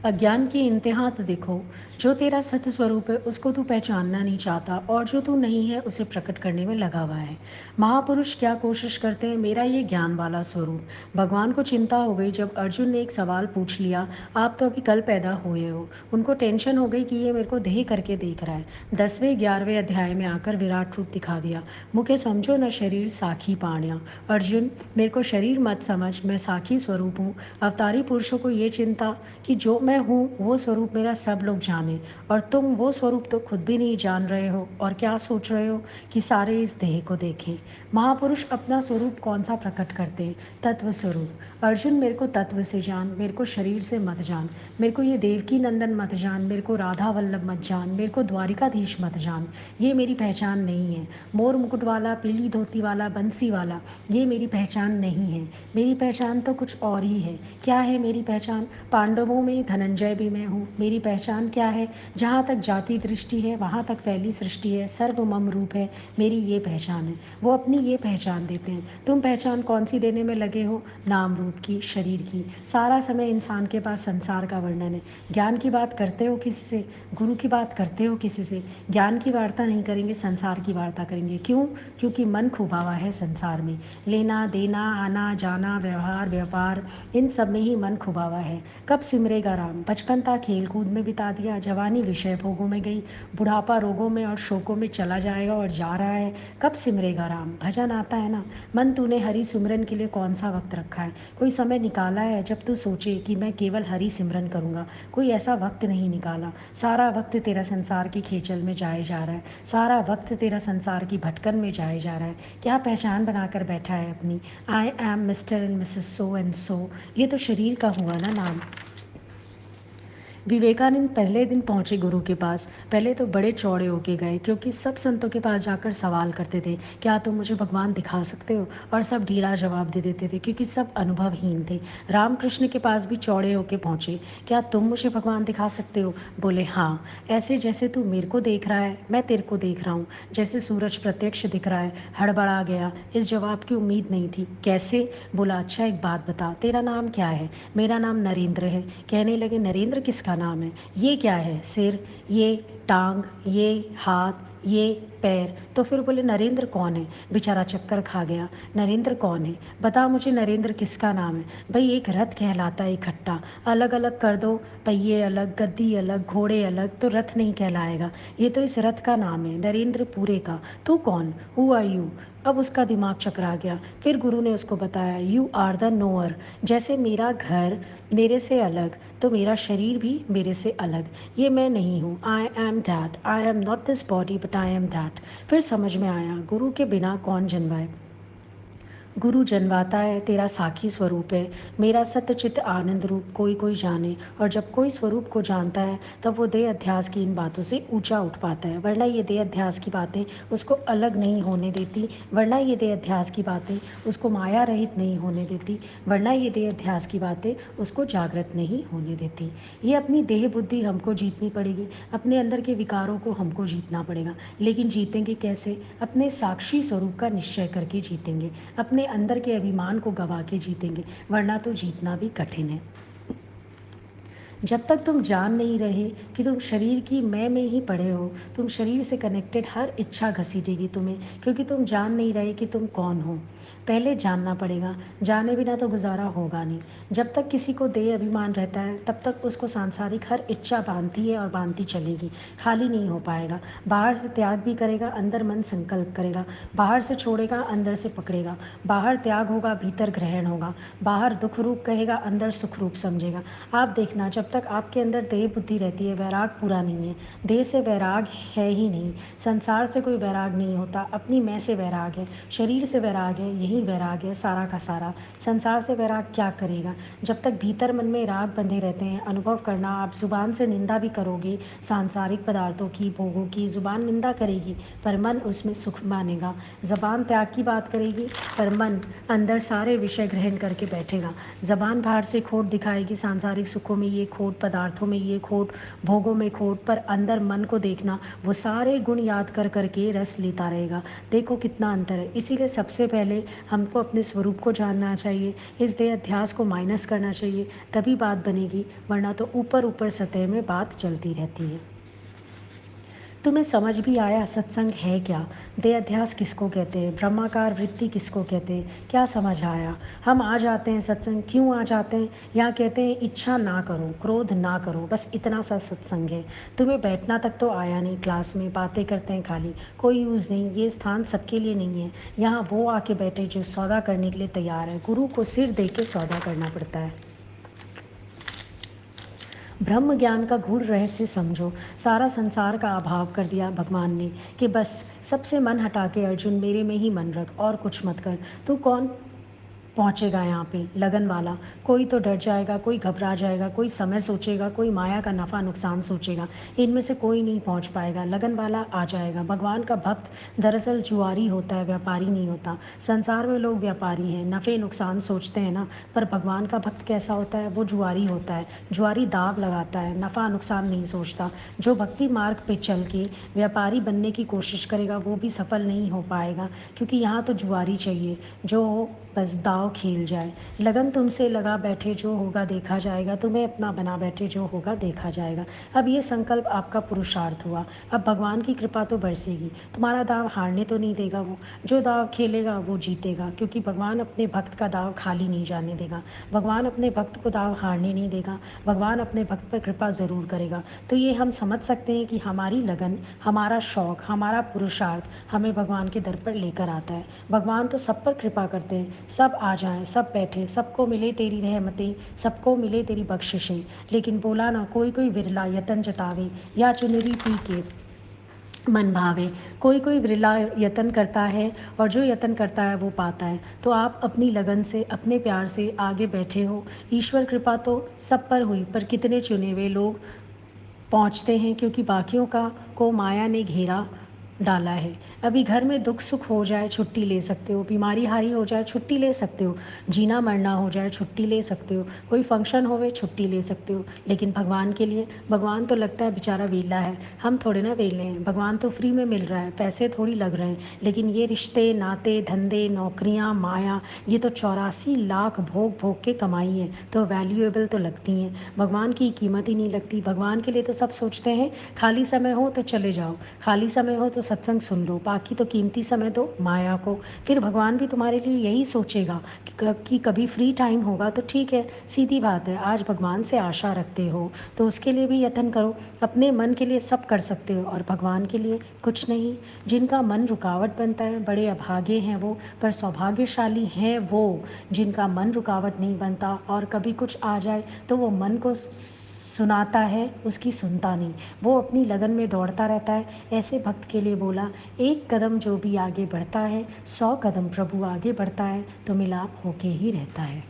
अज्ञान की इंतहा तो देखो। जो तेरा सत्य स्वरूप है उसको तू पहचानना नहीं चाहता और जो तू नहीं है उसे प्रकट करने में लगा हुआ है। महापुरुष क्या कोशिश करते हैं, मेरा ये ज्ञान वाला स्वरूप। भगवान को चिंता हो गई जब अर्जुन ने एक सवाल पूछ लिया, आप तो अभी कल पैदा हुए हो। उनको टेंशन हो गई कि ये मेरे को देह करके देख रहा है। 10वें 11वें अध्याय में आकर विराट रूप दिखा दिया। मुझे समझो न शरीर साखी पाण्या। अर्जुन, मेरे को शरीर मत समझ, मैं साखी स्वरूप हूँ। अवतारी पुरुषों को ये चिंता कि जो मैं हूँ वो स्वरूप मेरा सब लोग जाने, और तुम वो स्वरूप तो खुद भी नहीं जान रहे हो और क्या सोच रहे हो कि सारे इस देह को देखें। महापुरुष अपना स्वरूप कौन सा प्रकट करते हैं? तत्व स्वरूप। अर्जुन, मेरे को तत्व से जान, मेरे को शरीर से मत जान। मेरे को ये देवकी नंदन मत जान, मेरे को राधा वल्लभ मत जान, मेरे को द्वारिकाधीश मत जान। ये मेरी पहचान नहीं है। मोर मुकुट वाला, पीली धोती वाला, बंसी वाला, ये मेरी पहचान नहीं है। मेरी पहचान तो कुछ और ही है। क्या है मेरी पहचान? पांडवों में धनंजय भी मैं हूँ। मेरी पहचान क्या है? जहाँ तक जाति दृष्टि है वहाँ तक फैली सृष्टि है, सर्वमम रूप है। मेरी ये पहचान है। वो अपनी ये पहचान देते हैं। तुम पहचान कौन सी देने में लगे हो? नाम रूप की, शरीर की। सारा समय इंसान के पास संसार का वर्णन है। ज्ञान की बात करते हो किसी से? गुरु की बात करते हो किसी से? ज्ञान की वार्ता नहीं करेंगे, संसार की वार्ता करेंगे। क्यों? क्योंकि मन खुबा हुआ है संसार में। लेना देना, आना जाना, व्यवहार व्यापार, इन सब में ही मन खुबा हुआ है। कब सिमरेगा राम? बचपन था खेल कूद में बिता दिया, जवानी विषय भोगों में गई, बुढ़ापा रोगों में और शोकों में चला जाएगा और जा रहा है। कब सिमरेगा राम? भजन आता है ना। मन, तूने हरि सिमरन के लिए कौन सा वक्त रखा है? कोई समय निकाला है जब तू सोचे कि मैं केवल हरि सिमरन करूँगा? कोई ऐसा वक्त नहीं निकाला। सारा वक्त तेरा संसार की खेचल में जाए जा रहा है। सारा वक्त तेरा संसार की भटकन में जाए जा रहा है। क्या पहचान बनाकर बैठा है अपनी? I am mister and Mrs so and so. ये तो शरीर का हुआ ना नाम। विवेकानंद पहले दिन पहुंचे गुरु के पास। पहले तो बड़े चौड़े होके गए, क्योंकि सब संतों के पास जाकर सवाल करते थे, क्या तुम मुझे भगवान दिखा सकते हो? और सब ढीला जवाब दे देते थे, क्योंकि सब अनुभवहीन थे। रामकृष्ण के पास भी चौड़े होके पहुंचे, क्या तुम मुझे भगवान दिखा सकते हो? बोले हाँ, ऐसे जैसे तू मेरे को देख रहा है मैं तेरे को देख रहा हूँ, जैसे सूरज प्रत्यक्ष दिख रहा है। हड़बड़ा गया, इस जवाब की उम्मीद नहीं थी। कैसे? बोला, अच्छा एक बात बता, तेरा नाम क्या है? मेरा नाम नरेंद्र है। कहने लगे, नरेंद्र किसका नाम है? ये क्या है? सिर, ये टांग, ये हाथ, ये पैर। तो फिर बोले, नरेंद्र कौन है? बेचारा चक्कर खा गया। नरेंद्र कौन है? बता मुझे, नरेंद्र किसका नाम है? भाई, एक रथ कहलाता है इकट्ठा। अलग अलग कर दो, पहिए अलग, गद्दी अलग, घोड़े अलग, तो रथ नहीं कहलाएगा। ये तो इस रथ का नाम है, नरेंद्र पूरे का। तू कौन? Who are you? अब उसका दिमाग चकरा गया। फिर गुरु ने उसको बताया, यू आर द नोअर। जैसे मेरा घर मेरे से अलग, तो मेरा शरीर भी मेरे से अलग। ये मैं नहीं हूँ। I am that. I am not this body but I am that. फिर समझ में आया, गुरु के बिना कौन जन्माए। गुरु जन्माता है, तेरा साखी स्वरूप है। मेरा सत्यचित आनंद रूप कोई कोई जाने, और जब कोई स्वरूप को जानता है तब वो देह अध्यास की इन बातों से ऊंचा उठ पाता है। वरना ये देह अध्यास की बातें उसको अलग नहीं होने देती। वरना ये देह अध्यास की बातें उसको माया रहित नहीं होने देती। वरना ये देह अध्यास की बातें उसको जागृत नहीं होने देती। ये अपनी देह बुद्धि हमको जीतनी पड़ेगी। अपने अंदर के विकारों को हमको जीतना पड़ेगा। लेकिन जीतेंगे कैसे? अपने साक्षी स्वरूप का निश्चय करके जीतेंगे। अपने अंदर के अभिमान को गवा के जीतेंगे, वरना तो जीतना भी कठिन है। जब तक तुम जान नहीं रहे कि तुम शरीर की मैं में ही पड़े हो, तुम शरीर से कनेक्टेड हर इच्छा घसीटेगी तुम्हें, क्योंकि तुम जान नहीं रहे कि तुम कौन हो। पहले जानना पड़ेगा, जाने बिना तो गुजारा होगा नहीं। जब तक किसी को देह अभिमान रहता है तब तक उसको सांसारिक हर इच्छा बांधती है और बांधती चलेगी, खाली नहीं हो पाएगा। बाहर से त्याग भी करेगा, अंदर मन संकल्प करेगा। बाहर से छोड़ेगा, अंदर से पकड़ेगा। बाहर त्याग होगा, भीतर ग्रहण होगा। बाहर दुख रूप कहेगा, अंदर सुख रूप समझेगा। आप देखना, जब तक आपके अंदर देह बुद्धि रहती है, वैराग पूरा नहीं है। देह से वैराग है ही नहीं। संसार से कोई वैराग नहीं होता, अपनी मैं से वैराग है। शरीर से वैराग है, यही वैराग है सारा का सारा। संसार से वैराग क्या करेगा? जब तक भीतर मन में राग बंधे रहते हैं। अनुभव करना, आप जुबान से निंदा भी करोगे सांसारिक पदार्थों की, भोगों की। जुबान निंदा करेगी पर मन उसमें सुख मानेगा। जबान त्याग की बात करेगी पर मन अंदर सारे विषय ग्रहण करके बैठेगा। जबान बाहर से खोट दिखाएगी, सांसारिक सुखों में ये खोट, पदार्थों में ये खोट, भोगों में खोट, पर अंदर मन को देखना, वो सारे गुण याद कर करके रस लेता रहेगा। देखो कितना अंतर है। इसीलिए सबसे पहले हमको अपने स्वरूप को जानना चाहिए, इस देह अध्यास को माइनस करना चाहिए, तभी बात बनेगी, वरना तो ऊपर ऊपर सतह में बात चलती रहती है। तुम्हें समझ भी आया सत्संग है क्या, देह अध्यास किसको कहते हैं, ब्रह्माकार वृत्ति किसको कहते हैं, क्या समझ आया। हम आ जाते हैं सत्संग, क्यों आ जाते हैं, यहाँ कहते हैं इच्छा ना करो, क्रोध ना करो, बस इतना सा सत्संग है। तुम्हें बैठना तक तो आया नहीं, क्लास में बातें करते हैं खाली, कोई यूज़ नहीं। ये स्थान सबके लिए नहीं है, यहाँ वो आके बैठे जो सौदा करने के लिए तैयार है। गुरु को सिर दे के सौदा करना पड़ता है। ब्रह्म ज्ञान का गूढ़ रहस्य समझो। सारा संसार का अभाव कर दिया भगवान ने कि बस सबसे मन हटा के अर्जुन मेरे में ही मन रख और कुछ मत कर। तू कौन पहुँचेगा यहाँ पे, लगन वाला। कोई तो डर जाएगा, कोई घबरा जाएगा, कोई समय सोचेगा, कोई माया का नफ़ा नुकसान सोचेगा। इनमें से कोई नहीं पहुँच पाएगा। लगन वाला आ जाएगा। भगवान का भक्त दरअसल जुआरी होता है, व्यापारी नहीं होता। संसार में लोग व्यापारी हैं, नफ़े नुकसान सोचते हैं ना, पर भगवान का भक्त कैसा होता है, वो जुआरी होता है। जुआरी दाव लगाता है, नफ़ा नुकसान नहीं सोचता। जो भक्ति मार्ग पे चल के व्यापारी बनने की कोशिश करेगा वो भी सफल नहीं हो पाएगा, क्योंकि यहाँ तो जुआरी चाहिए जो बस दाव खेल जाए। लगन तुमसे लगा बैठे, जो होगा देखा जाएगा। तुम्हें अपना बना बैठे, जो होगा देखा जाएगा। अब ये संकल्प आपका पुरुषार्थ हुआ। अब भगवान की कृपा तो बरसेगी। तुम्हारा दाव हारने तो नहीं देगा वो। जो दाव खेलेगा वो जीतेगा, क्योंकि भगवान अपने भक्त का दाव खाली नहीं जाने देगा। भगवान अपने भक्त को दाव हारने नहीं देगा। भगवान अपने भक्त पर कृपा ज़रूर करेगा। तो ये हम समझ सकते हैं कि हमारी लगन, हमारा शौक़, हमारा पुरुषार्थ हमें भगवान के दर पर लेकर आता है। भगवान तो सब पर कृपा करते हैं। सब आ जाएं, सब बैठे, सबको मिले तेरी रहमतें, सबको मिले तेरी बख्शिशें। लेकिन बोला ना, कोई कोई विरला यतन जतावे, या चुनरी पी के मन भावे। कोई कोई विरला यतन करता है, और जो यतन करता है वो पाता है। तो आप अपनी लगन से, अपने प्यार से आगे बैठे हो। ईश्वर कृपा तो सब पर हुई, पर कितने चुने हुए लोग पहुंचते हैं, क्योंकि बाकियों का को माया ने घेरा डाला है। अभी घर में दुख सुख हो जाए छुट्टी ले सकते हो, बीमारी हारी हो जाए छुट्टी ले सकते हो, जीना मरना हो जाए छुट्टी ले सकते हो, कोई फंक्शन होवे छुट्टी ले सकते हो। लेकिन भगवान के लिए, भगवान तो लगता है बेचारा वेला है, हम थोड़े ना वेले हैं। भगवान तो फ्री में मिल रहा है, पैसे थोड़ी लग रहे हैं। लेकिन ये रिश्ते नाते धंधे नौकरियाँ माया, ये तो 84 लाख भोग भोग के कमाई है, तो वैल्यूएबल तो लगती हैं। भगवान की कीमत ही नहीं लगती। भगवान के लिए तो सब सोचते हैं खाली समय हो तो चले जाओ, खाली समय हो तो सत्संग सुन लो, बाकी तो कीमती समय दो माया को। फिर भगवान भी तुम्हारे लिए यही सोचेगा कि कभी फ्री टाइम होगा तो ठीक है। सीधी बात है, आज भगवान से आशा रखते हो तो उसके लिए भी यत्न करो। अपने मन के लिए सब कर सकते हो, और भगवान के लिए कुछ नहीं। जिनका मन रुकावट बनता है बड़े अभागे हैं वो, पर सौभाग्यशाली हैं वो जिनका मन रुकावट नहीं बनता, और कभी कुछ आ जाए तो वो मन को सुनाता है, उसकी सुनता नहीं, वो अपनी लगन में दौड़ता रहता है। ऐसे भक्त के लिए बोला, एक कदम जो भी आगे बढ़ता है 100 कदम प्रभु आगे बढ़ता है, तो मिलाप होके ही रहता है।